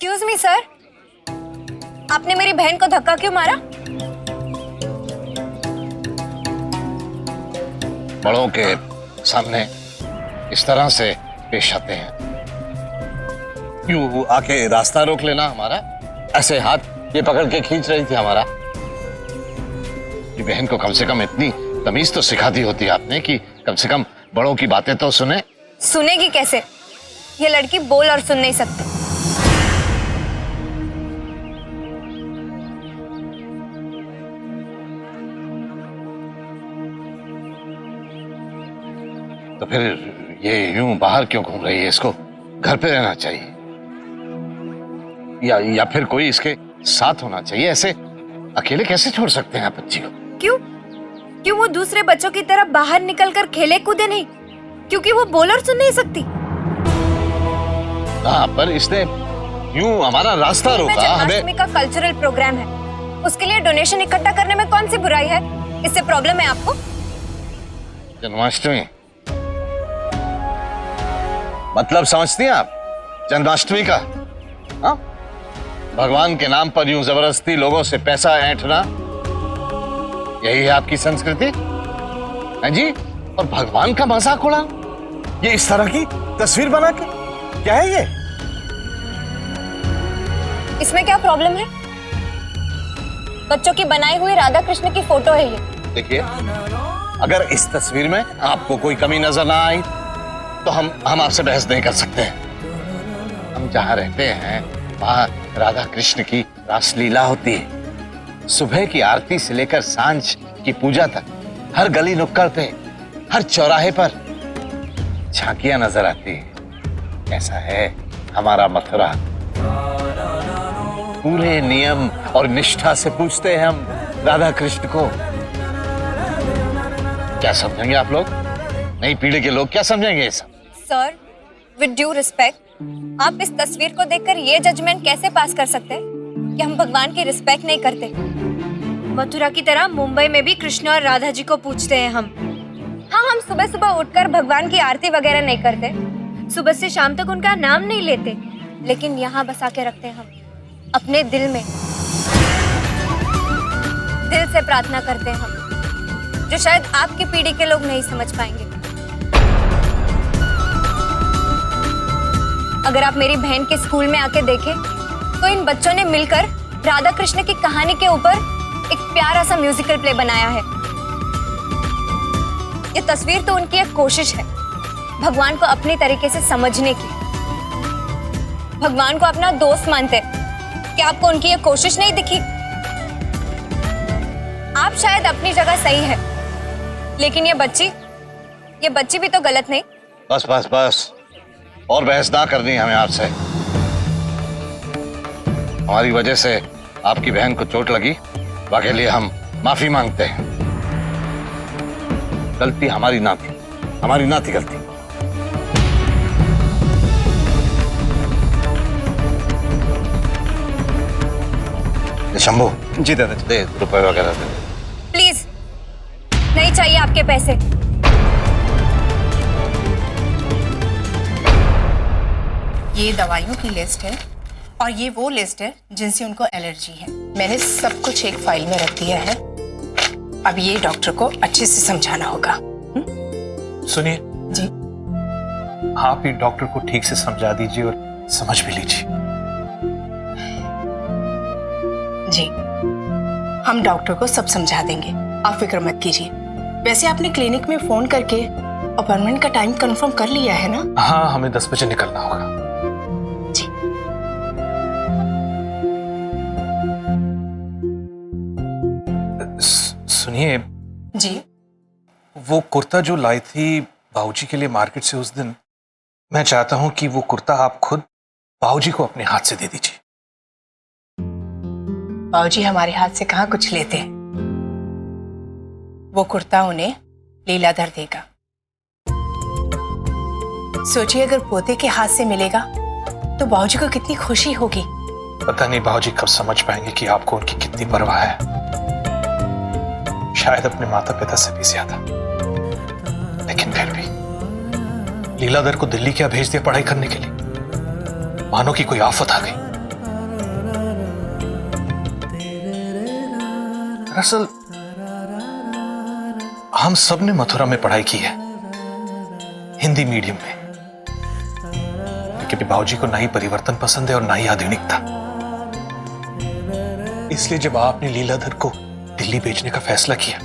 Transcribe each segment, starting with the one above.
Excuse me sir, आपने मेरी बहन को धक्का क्यों मारा? बड़ों के सामने इस तरह से पेश आते हैं, क्यों आके रास्ता रोक लेना हमारा? ऐसे हाथ ये पकड़ के खींच रही थी हमारा। ये बहन को कम से कम इतनी तमीज तो सिखा दी होती आपने कि कम से कम बड़ों की बातें तो सुने। सुनेगी कैसे? ये लड़की बोल और सुन नहीं सकती। तो फिर ये यूं बाहर क्यों घूम रही है? इसको घर पे रहना चाहिए या फिर कोई इसके साथ होना चाहिए। ऐसे अकेले कैसे छोड़ सकते हैं आप बच्ची को? क्यों क्यों वो दूसरे बच्चों की तरह बाहर निकलकर खेले कूदे नहीं? क्योंकि वो बोल और सुन नहीं सकती। हाँ, पर इसने यूं हमारा रास्ता रोका। जन्माष्टमी का कल्चरल प्रोग्राम है, उसके लिए डोनेशन इकट्ठा करने में कौन सी बुराई है? इससे प्रॉब्लम है आपको? जन्माष्टमी मतलब समझती हैं आप? जन्माष्टमी का हाँ? भगवान के नाम पर यूं जबरदस्ती लोगों से पैसा ऐंठना, यही है आपकी संस्कृति है जी? और भगवान का मजाक उड़ा, ये इस तरह की तस्वीर बना के, क्या है ये? इसमें क्या प्रॉब्लम है? बच्चों की बनाई हुई राधा कृष्ण की फोटो है ये। देखिए, अगर इस तस्वीर में आपको कोई कमी नजर ना आई तो हम आपसे बहस नहीं कर सकते हैं। हम जहां रहते हैं वहां राधा कृष्ण की रासलीला होती है। सुबह की आरती से लेकर सांझ की पूजा तक हर गली नुक्कड़ पे, हर चौराहे पर झांकियां नजर आती है। ऐसा है हमारा मथुरा। पूरे नियम और निष्ठा से पूछते हैं हम राधा कृष्ण को। क्या समझेंगे आप लोग? नई पीढ़ी के लोग क्या समझेंगे ये सब? सर, विद ड्यू रिस्पेक्ट, आप इस तस्वीर को देखकर ये जजमेंट कैसे पास कर सकते हैं कि हम भगवान की रिस्पेक्ट नहीं करते? मथुरा की तरह मुंबई में भी कृष्ण और राधा जी को पूछते हैं हम। हाँ, हम सुबह सुबह उठकर भगवान की आरती वगैरह नहीं करते, सुबह से शाम तक उनका नाम नहीं लेते, लेकिन यहाँ बसा के रखते हैं हम अपने दिल में। दिल से प्रार्थना करते हैं हम, जो शायद आपकी पीढ़ी के लोग नहीं समझ पाएंगे। अगर आप मेरी बहन के स्कूल में आके देखें तो इन बच्चों ने मिलकर राधा कृष्ण की कहानी के ऊपर एक प्यारा सा म्यूजिकल प्ले बनाया है। ये तस्वीर तो उनकी एक कोशिश है भगवान को अपनी तरीके से समझने की। भगवान को अपना दोस्त मानते। क्या आपको उनकी ये कोशिश नहीं दिखी? आप शायद अपनी जगह सही है, लेकिन ये बच्ची भी तो गलत नहीं? बस बस बस, और बहस ना करनी हमें आपसे। हमारी वजह से आपकी बहन को चोट लगी, वाकई लिए हम माफी मांगते हैं। गलती हमारी ना थी गलती। शंभू जी दादा जी। दे रुपए वगैरह दे। प्लीज, नहीं चाहिए आपके पैसे। ये दवाइयों की लिस्ट है और ये वो लिस्ट है जिनसे उनको एलर्जी है। मैंने सब कुछ एक फाइल में रख दिया है। अब ये डॉक्टर को अच्छे से समझाना होगा। सुनिए जी। आप ही डॉक्टर को ठीक से समझा दीजिए और समझ भी लीजिए। जी, हम डॉक्टर को सब समझा देंगे, आप फिक्र मत कीजिए। वैसे आपने क्लिनिक में फोन करके अपॉइंटमेंट का टाइम कंफर्म कर लिया है ना? हाँ, हमें 10 बजे निकलना होगा। जी। सुनिए जी। वो कुर्ता जो लाई थी बाबूजी के लिए मार्केट से उस दिन, मैं चाहता हूं कि वो कुर्ता आप खुद बाबूजी को अपने हाथ से दे दीजिए। बाबूजी हमारे हाथ से कहाँ कुछ लेते हैं। वो कुर्ता उन्हें लीलाधर देगा। सोचिए, अगर पोते के हाथ से मिलेगा तो बाबूजी को कितनी खुशी होगी। पता नहीं बाबूजी कब समझ पाएंगे कि आपको उनकी कितनी परवाह है। शायद अपने माता पिता से भी ज्यादा। लेकिन फिर भी लीलाधर को दिल्ली क्या भेज दिया पढ़ाई करने के लिए? मानो कि कोई आफत आ गई। दरअसल हम सब ने मथुरा में पढ़ाई की है, हिंदी मीडियम में। लेकिन बाबूजी को ना ही परिवर्तन पसंद है और ना ही आधुनिकता। इसलिए जब आपने लीलाधर को दिल्ली भेजने का फैसला किया,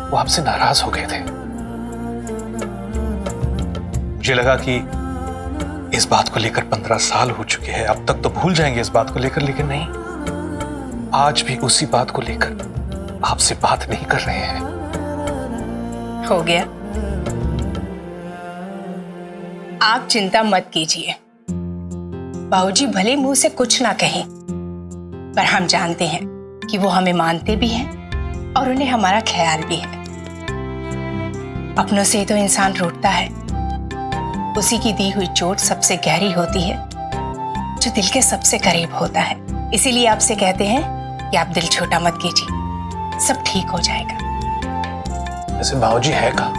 वो आपसे नाराज हो गए थे। मुझे लगा कि इस बात को लेकर 15 साल हो चुके हैं, अब तक तो भूल जाएंगे इस बात को लेकर, लेकिन नहीं, आज भी उसी बात को लेकर आपसे बात नहीं कर रहे हैं। हो गया। आप चिंता मत कीजिए। बाबूजी भले मुंह से कुछ ना कहें, पर हम जानते हैं कि वो हमें मानते भी हैं और उन्हें हमारा ख्याल भी है। अपनों से तो इंसान रूठता है, उसी की दी हुई चोट सबसे गहरी होती है, जो दिल के सबसे करीब होता है। इसीलिए आपसे कहते हैं कि आप दिल छोटा मत कीजिए, सब ठीक हो जाएगा। वैसे बाबूजी है कहाँ?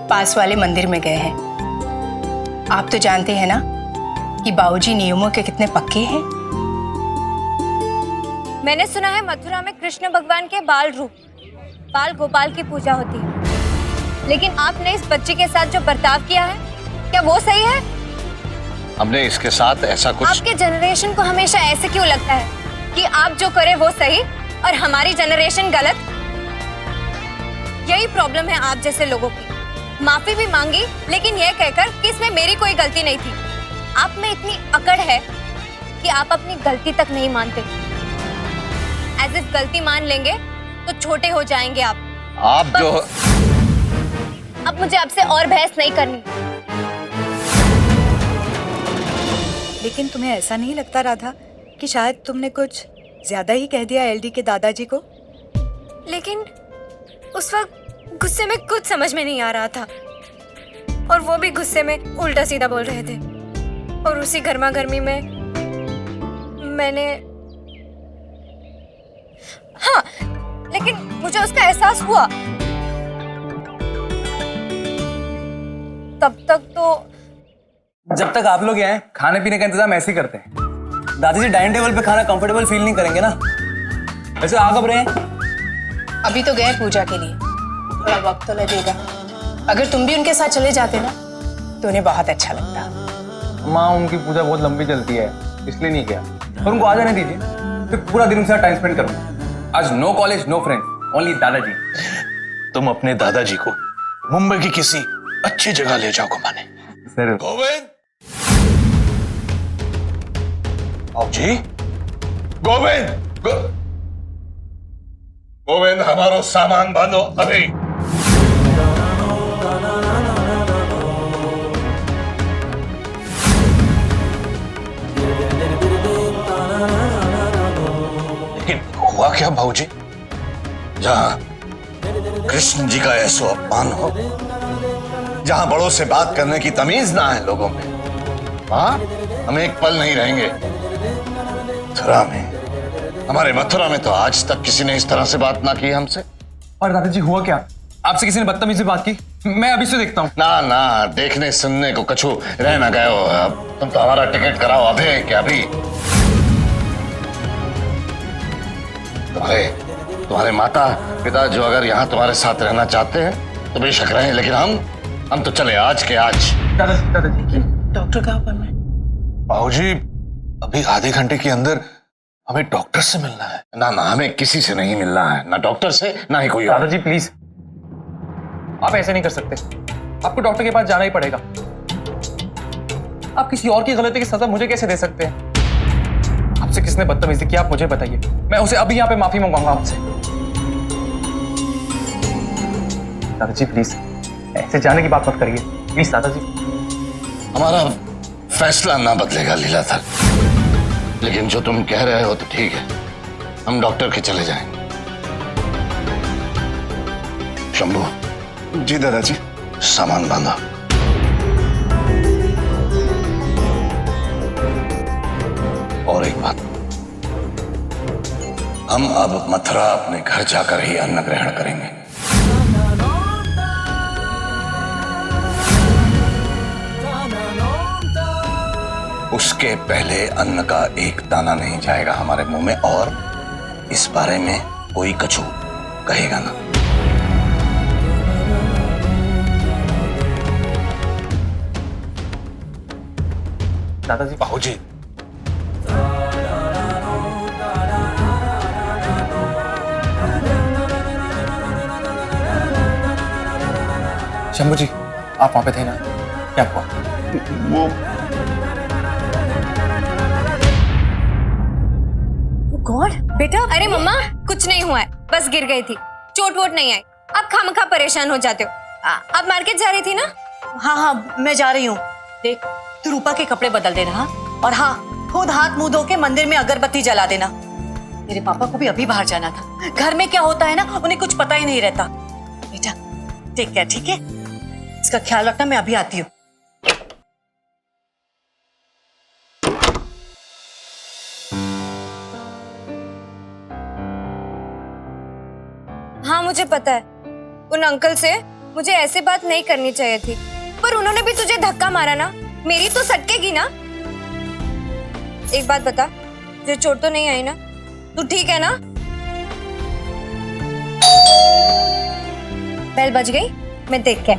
पास वाले मंदिर में गए हैं। आप तो जानते हैं ना कि बाबूजी नियमों के कितने पक्के हैं। मैंने सुना है मथुरा में कृष्ण भगवान के बाल रूप, बाल गोपाल की पूजा होती है। लेकिन आपने इस बच्चे के साथ जो बर्ताव किया है, क्या वो सही है? हमने इसके साथ ऐसा कुछ। आपके जनरेशन को हमेशा ऐसे क्यों लगता है कि आप जो करे वो सही और हमारी जनरेशन गलत? यही प्रॉब्लम है आप जैसे लोगों की। माफी भी मांगी, लेकिन यह कहकर कि इसमें मेरी कोई गलती नहीं थी। आप में इतनी अकड़ है कि आप अपनी गलती तक नहीं मानते। एज इफ गलती मान लेंगे तो छोटे हो जाएंगे आप जो अब मुझे आपसे और बहस नहीं करनी। लेकिन तुम्हें ऐसा नहीं लगता राधा कि शायद तुमने कुछ ज्यादा ही कह दिया एलडी के दादाजी को? लेकिन उस वक्त गुस्से में कुछ समझ में नहीं आ रहा था, और वो भी गुस्से में उल्टा सीधा बोल रहे थे। और उसी गर्मा गर्मी में मैंने, हाँ, लेकिन मुझे उसका एहसास हुआ। तब तक तो जब तक आप लोग यहाँ हैं, खाने पीने का इंतजाम ऐसे ही करते हैं। दादाजी डाइनिंग टेबल पे खाना कंफर्टेबल फील नहीं करेंगे ना। वैसे आ कब रहे हैं? अभी तो गए पूजा के लिए, थोड़ा वक्त तो लगेगा। अगर तुम भी उनके साथ चले जाते ना तो उन्हें बहुत अच्छा लगता। माँ, उनकी पूजा बहुत लंबी चलती है, इसलिए नहीं गया। और उनको आ जाने दीजिए, फिर पूरा दिन उनके साथ टाइम स्पेंड करूंगा। आज no college, no friends, only दादाजी। तुम अपने दादाजी को मुंबई की किसी अच्छी जगह ले जाओ घुमाने। सर गोविंद, जी गोविंद, गोविंद, हमारो सामान बांधो अभी। लेकिन हुआ क्या बाबूजी? जहां कृष्ण जी का ऐसो अपमान हो, जहां बड़ों से बात करने की तमीज ना है लोगों में, वहां हम एक पल नहीं रहेंगे। मथुरा में, हमारे मथुरा में तो आज तक किसी ने इस तरह से बात ना की हमसे। और दादाजी हुआ क्या? आपसे किसी ने बदतमीजी बात की? मैं अभी से देखता हूँ। ना ना, देखने सुनने को कछु रह ना गए हो। अब तुम तो हमारा टिकट कराओ अभी क्या अभी। तुम्हारे माता पिता जो अगर यहाँ तुम्हारे साथ रहना चाहते हैं तो बेशक रहें, लेकिन हम तो चले आज के आज। दादाजी डॉक्टर का अपॉइंटमेंट? बाबूजी, अभी आधे घंटे के अंदर हमें डॉक्टर से मिलना है। ना ना, हमें किसी से नहीं मिलना है, ना डॉक्टर से ना ही कोई और। दादाजी प्लीज, आप ऐसे नहीं कर सकते। आपको डॉक्टर के पास जाना ही पड़ेगा। आप किसी और की गलती की सजा मुझे कैसे दे सकते हैं? आपसे किसने बदतमीजी की, आप मुझे बताइए। मैं उसे अभी यहाँ पे माफी मांगूंगा आपसे। दादाजी प्लीज, ऐसे जाने की बात मत करिए प्लीज। दादाजी, हमारा फैसला ना बदलेगा लीलाधर, लेकिन जो तुम कह रहे हो तो ठीक है, हम डॉक्टर के चले जाएंगे। शंभू। जी दादाजी। सामान बांधा। और एक बात, हम अब मथुरा अपने घर जाकर ही अन्न ग्रहण करेंगे। उसके पहले अन्न का एक दाना नहीं जाएगा हमारे मुंह में, और इस बारे में कोई कछु कहेगा ना। दादाजी बाबूजी, शंभू जी आप वहां पे थे ना, क्या हुआ? वो गॉड बेटा, अरे मम्मा कुछ नहीं हुआ है, बस गिर गई थी, चोट वोट नहीं आई। आप खामखा परेशान हो जाते हो। आप मार्केट जा रही थी ना? हाँ हाँ मैं जा रही हूँ। देख तू रूपा के कपड़े बदल देना। हाँ और हाँ खुद हाथ मुंह धो के मंदिर में अगरबत्ती जला देना। मेरे पापा को भी अभी बाहर जाना था। घर में क्या होता है ना उन्हें कुछ पता ही नहीं रहता। बेटा टेक केयर, ठीक है? इसका ख्याल रखना, मैं अभी आती हूँ। हाँ मुझे पता है, उन अंकल से मुझे ऐसे बात नहीं करनी चाहिए थी, पर उन्होंने भी तुझे धक्का मारा ना, मेरी तो सटकेगी ना। एक बात बता, तुझे चोट तो नहीं आई ना? तू ठीक है ना? बेल बज गई, मैं देख के।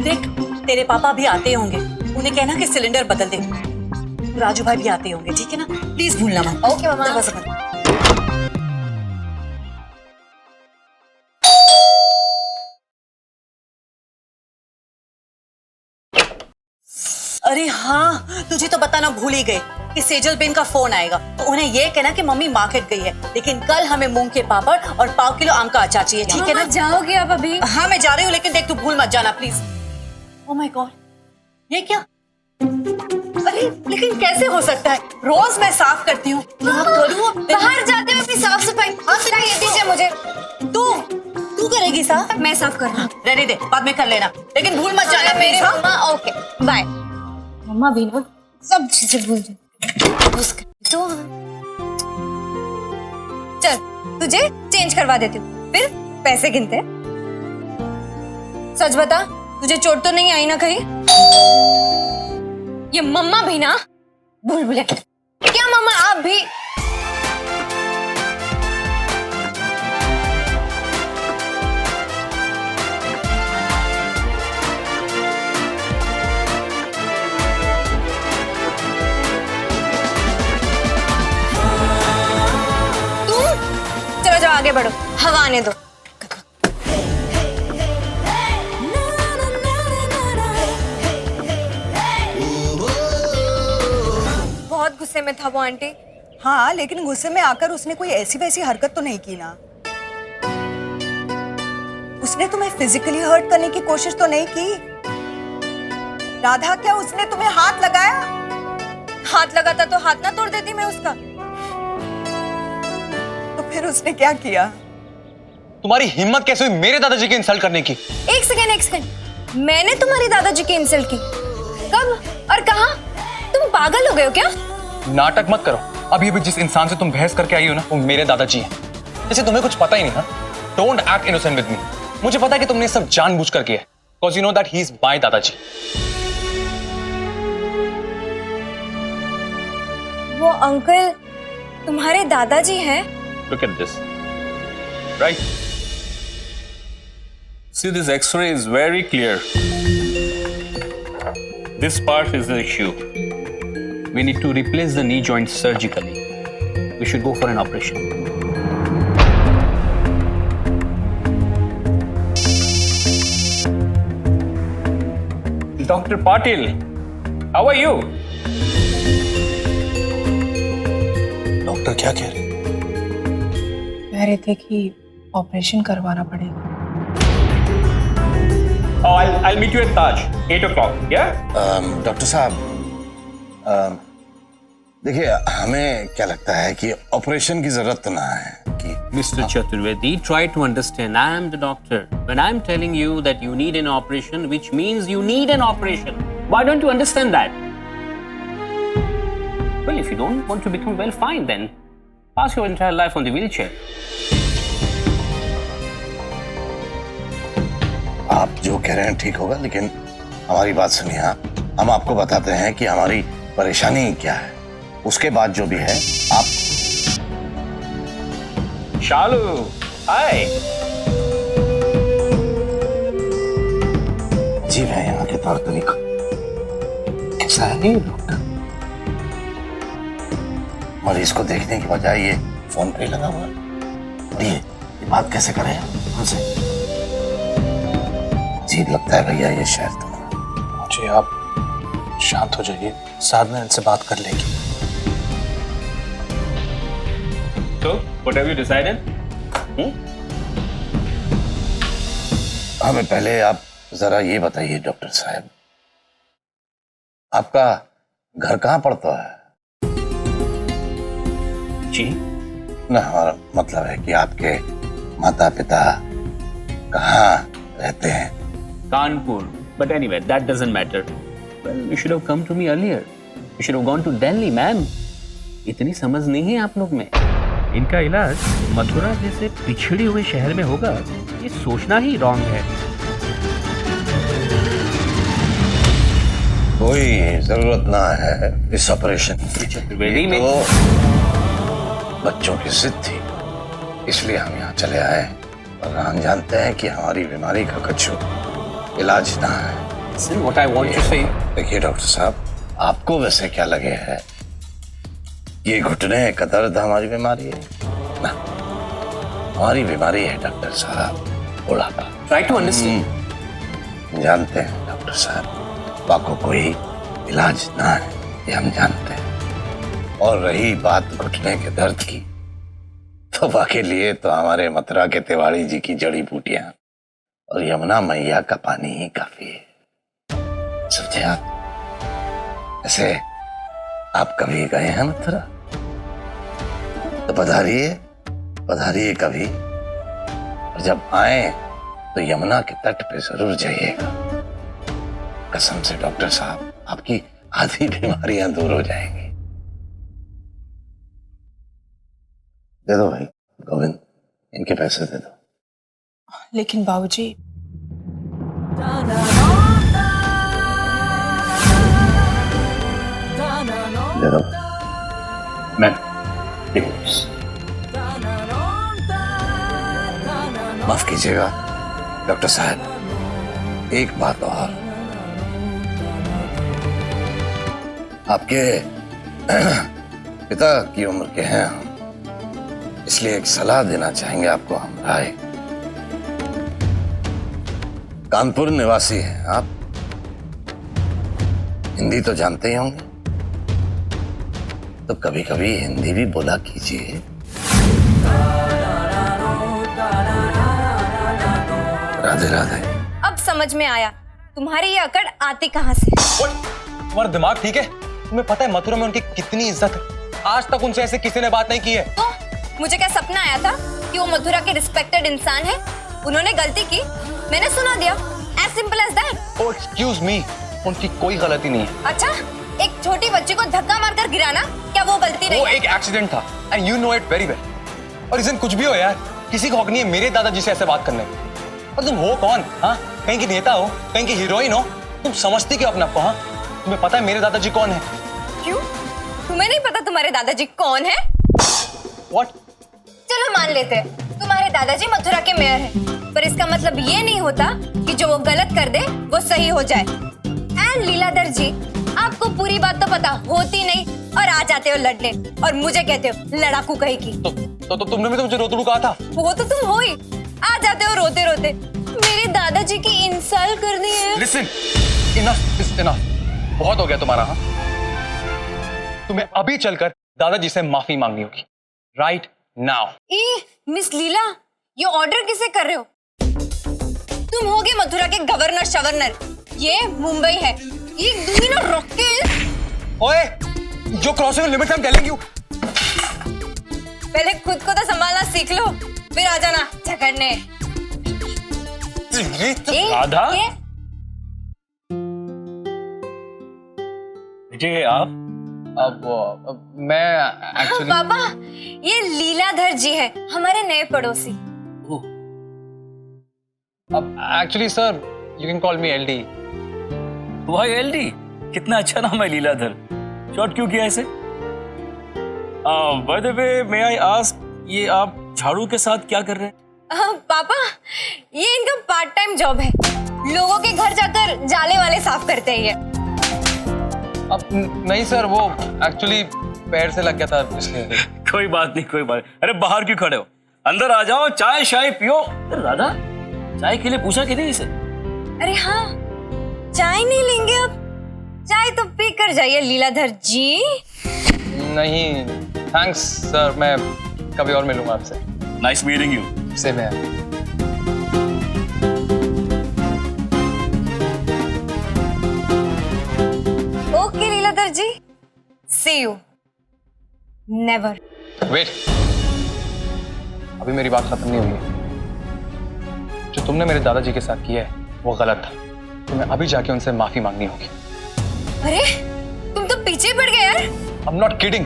देख तेरे पापा अभी आते होंगे, उन्हें कहना कि सिलेंडर बदल दे। राजू भाई भी आते होंगे, ठीक है ना? प्लीज भूलना मत। ओके मम्मा। दरवाजा बंद। अरे हाँ तुझे तो बताना भूल ही गए कि सेजल बेन का फोन आएगा, तो उन्हें ये कहना कि मम्मी मार्केट गई है, लेकिन कल हमें मूंग के पापड़ और 5 किलो आम का अचार चाहिए, ठीक है ना? जाओगे आप अभी? हाँ मैं जा रही हूँ, लेकिन देख तू भूल मत जाना प्लीज। ओह माय गॉड, ये क्या? अरे लेकिन कैसे हो सकता है? रोज मैं साफ करती हूँ। क्या करूँ? बाहर जाते हुए अपनी साफ सफाई ये दीजिए मुझे। तू करेगी साफ? मैं साफ कर रहा हूँ। रहने दे, बाद में कर लेना, लेकिन भूल मत जाना मेरे मेरे। मम्मा। Okay bye. मम्मा भी ना सब चीजें भूल जाती। तो चल तुझे चेंज करवा देती हूँ, फिर पैसे गिनते। सच बता, तुझे चोट तो नहीं आई ना कहीं? ये मम्मा भी ना भूल भुलैया। क्या मम्मा आप भी? चलो जाओ आगे बढ़ो, हवा आने दो। बहुत गुस्से में था वो आंटी। हाँ लेकिन गुस्से में आकर उसने कोई ऐसी वैसी हरकत तो नहीं की ना? उसने तुम्हें फिजिकली हर्ट करने की कोशिश तो नहीं की? राधा क्या उसने तुम्हें हाथ लगाया? हाथ लगाता तो हाथ ना तोड़ देती मैं उसका। तो फिर उसने क्या किया? तुम्हारी हिम्मत कैसे हुई मेरे दादाजी की इंसल्ट करने की? एक सेकंड, मैंने तुम्हारी दादाजी की इंसल्ट की? कब और कहां? तुम पागल हो गए हो क्या? नाटक मत करो। अभी अभी जिस इंसान से तुम बहस करके आई हो ना, वो मेरे दादाजी हैं। जैसे तुम्हें कुछ पता ही नहीं ना। Don't act innocent with me. मुझे पता है कि तुमने सब जानबूझकर किया है, because you know that he is my दादाजी। वो अंकल तुम्हारे दादाजी हैं? Look at this. Right? See, this X-ray is very clear. This part is the issue. We need to replace the knee joint surgically. We should go for an operation. Dr. Patil, how are you? Doctor क्या कह रहे? कह रहे थे कि operation करवाना पड़ेगा। Oh, I'll meet you at Taj, 8 o'clock. Yeah? Doctor साहब, देखिए हमें क्या लगता है कि ऑपरेशन की जरूरत तो ना है कि Mr. Chaturvedi, try to understand. I am the doctor. When I'm telling you that you need an operation, which means you need an operation. Why don't you understand that? Well, if you don't want to become well, fine then. Pass your entire life on the wheelchair. आप जो कह रहे हैं ठीक होगा, लेकिन हमारी बात सुनिए। आप हम आपको बताते हैं कि हमारी परेशानी क्या है, उसके बाद जो भी है आप। शालू, हाय। जी है यहाँ के तौर तरीका। कैसा है ये डॉक्टर? मरीज को देखने की बजाय ये फोन पे लगा हुआ है। और ये बात कैसे करे हमसे? अजीब लगता है भैया ये शहर तुम्हारा। जी आप शांत हो जाइए, साधना इनसे बात कर लेगी। So, what have you decided? हमें पहले आप जरा ये बताइए डॉक्टर साहब, आपका घर कहाँ पड़ता है? जी, ना, हमारा मतलब है कि आपके माता पिता कहाँ रहते हैं? Kanpur. But anyway, that doesn't matter. Well, you should have come to me earlier. You should have gone to Delhi, man. इतनी समझ नहीं है आप लोग में। इनका इलाज मथुरा जैसे पिछड़े हुए शहर में होगा, ये सोचना ही रॉन्ग है। कोई जरूरत ना है इस ऑपरेशन की। त्रिवेदी में तो बच्चों की जिद थी, इसलिए हम यहाँ चले आए। और हम जानते हैं कि हमारी बीमारी का कुछ इलाज ना है। Listen, what I want to say. देखिए डॉक्टर साहब, आपको वैसे क्या लगे है, ये घुटने का दर्द हमारी बीमारी है ना? हमारी बीमारी है डॉक्टर साहब बुढ़ापा। Try to understand. जानते हैं डॉक्टर साहब, आपको कोई इलाज ना है, ये हम जानते हैं। और रही बात घुटने के दर्द की, तो वाके लिए तो हमारे मथुरा के तिवारी जी की जड़ी बूटियां और यमुना मैया का पानी ही काफी है। समझे आप? ऐसे आप कभी गए हैं मथुरा? तो पधारिए कभी। और जब आए तो यमुना के तट पे जरूर जाइएगा। कसम से डॉक्टर साहब, आपकी आधी बीमारियां दूर हो जाएंगी। दे दो भाई गोविंद, इनके पैसे दे दो। लेकिन बाबूजी, दे दो। मैं माफ कीजिएगा डॉक्टर साहब, एक बात और। आपके पिता की उम्र के हैं हम, इसलिए एक सलाह देना चाहेंगे आपको हम राय। कानपुर निवासी हैं आप, हिंदी तो जानते ही होंगे, तो कभी कभी हिंदी भी बोला कीजिए। राधे राधे। अब समझ में आया तुम्हारी ये अकड़ आती कहाँ से। तुम्हारा दिमाग ठीक है? तुम्हें पता है मथुरा में उनकी कितनी इज्जत है? आज तक उनसे ऐसे किसी ने बात नहीं की है। तो मुझे क्या सपना आया था कि वो मथुरा के रिस्पेक्टेड इंसान है? उन्होंने गलती की, मैंने सुना दिया, as simple as that. Oh excuse me, उनकी कोई गलती नहीं है। अच्छा, एक छोटी बच्ची को धक्का मारकर गिराना क्या वो गलती नहीं वो है? एक एक्सीडेंट था and you know it very well. और रीजन कुछ भी हो यार, किसी को हक नहीं है मेरे दादाजी से ऐसे बात करने। और तुम हो कौन? हाँ, कहीं की नेता हो, कहीं की हीरोइन हो, तुम समझती क्यों अपने आप को? हाँ, तुम्हें पता है मेरे दादाजी कौन है? क्यों? तुम्हें नहीं पता तुम्हारे दादाजी कौन है? What? चलो मान लेते हैं तुम्हारे दादाजी मथुरा के मेयर हैं, पर इसका मतलब ये नहीं होता कि जो वो गलत कर दे वो सही हो जाए। एंड लीलाधर जी, आपको पूरी बात तो पता होती नहीं और आ जाते हो लड़ने और मुझे कहते हो लड़ाकू कहीं की। तो तुमने भी तो मुझे रोतड़ू कहा था। वो तो तुम हो ही, आ जाते हो रोते रोते। मेरे दादाजी की इंसल्ट करनी है। Listen, enough is enough. बहुत हो गया तुम्हारा। हाँ, तुम्हें अभी चलकर दादाजी से माफी मांगनी होगी, राइट नाउ। मिस लीला, ये ऑर्डर किसे कर रहे हो? तुम होगे मथुरा के गवर्नर शवर्नर, ये मुंबई है, एक दूरी ना रख के। ओए, जो crossing limit I am telling you. पहले खुद को तो संभालना सीख लो, फिर आ जाना झगड़ने। राधा? बेटे आप? अब मैं एक्चुअली पापा, ये लीलाधर जी है, हमारे नए पड़ोसी। अब actually sir, you can call me LD. वाह एलडी, कितना अच्छा नाम है लीलाधर। शॉर्ट क्यों किया इसे? By the way, may I ask, ये आप झाड़ू के साथ क्या कर रहे हैं? पापा, ये इनका पार्ट टाइम जॉब है। लोगों के घर जाकर जाले वाले साफ करते हैं ये। अब नहीं सर, वो एक्चुअली पैर से लग गया था इसलिए। कोई बात नहीं, कोई बात नहीं। अरे बाहर क्यों खड़े हो? अंदर आ जाओ, चाय शाय पियो। अरे राधा, चाय के लिए पूछा कि नहीं इसे? अरे हाँ, चाय नहीं लेंगे अब? चाय तो पी कर जाइए लीलाधर जी। नहीं थैंक्स सर, मैं कभी और मिलूंगा आपसे। Nice meeting you. सेम है। Okay Leeladhar ji, see you never. Wait, अभी मेरी बात खत्म नहीं हुई है। जो तुमने मेरे दादाजी के साथ किया है वो गलत था। तुम्हें अभी जाके उनसे माफी मांगनी होगी। अरे तुम तो पीछे पड़ गए यार। I am not kidding.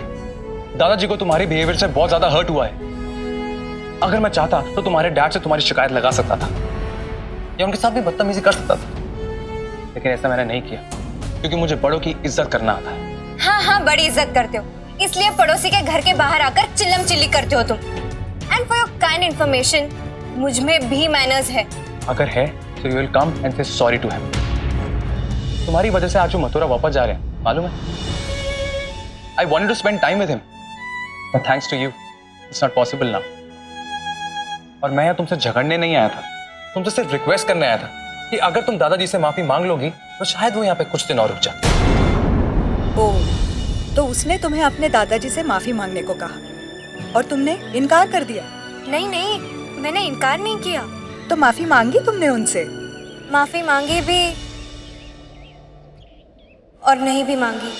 दादाजी को तुम्हारे बिहेवियर से बहुत ज्यादा हर्ट हुआ है। अगर मैं चाहता तो तुम्हारे डैड से तुम्हारी शिकायत लगा सकता था या उनके साथ भी बदतमीजी कर सकता था, लेकिन ऐसा मैंने नहीं किया क्योंकि मुझे बड़ों की इज्जत करना आता है। हाँ हाँ, बड़ी इज्जत करते हो, इसलिए पड़ोसी के घर के बाहर आकर चिल्लम चिल्ली करते हो तुम। And for your kind information, मुझ में भी मैनर्स है। अगर है तो यू विल कम एंड से सॉरी टू हिम। तुम्हारी वजह से आज वो मथुरा वापस जा रहे हैं, मालूम है? I wanted to spend time with him, but thanks to you it's not possible now. और मैं यहाँ तुमसे झगड़ने नहीं आया था, तुमसे सिर्फ रिक्वेस्ट करने आया था कि अगर तुम दादाजी से माफी मांग लोगी तो शायद वो यहाँ पे कुछ दिन और रुक जाए। ओह, तो उसने तुम्हें अपने दादाजी से माफी मांगने को कहा और तुमने इनकार कर दिया? नहीं नहीं, मैंने इनकार नहीं किया। तो माफी मांगी तुमने उनसे? माफी मांगी भी और नहीं भी मांगी।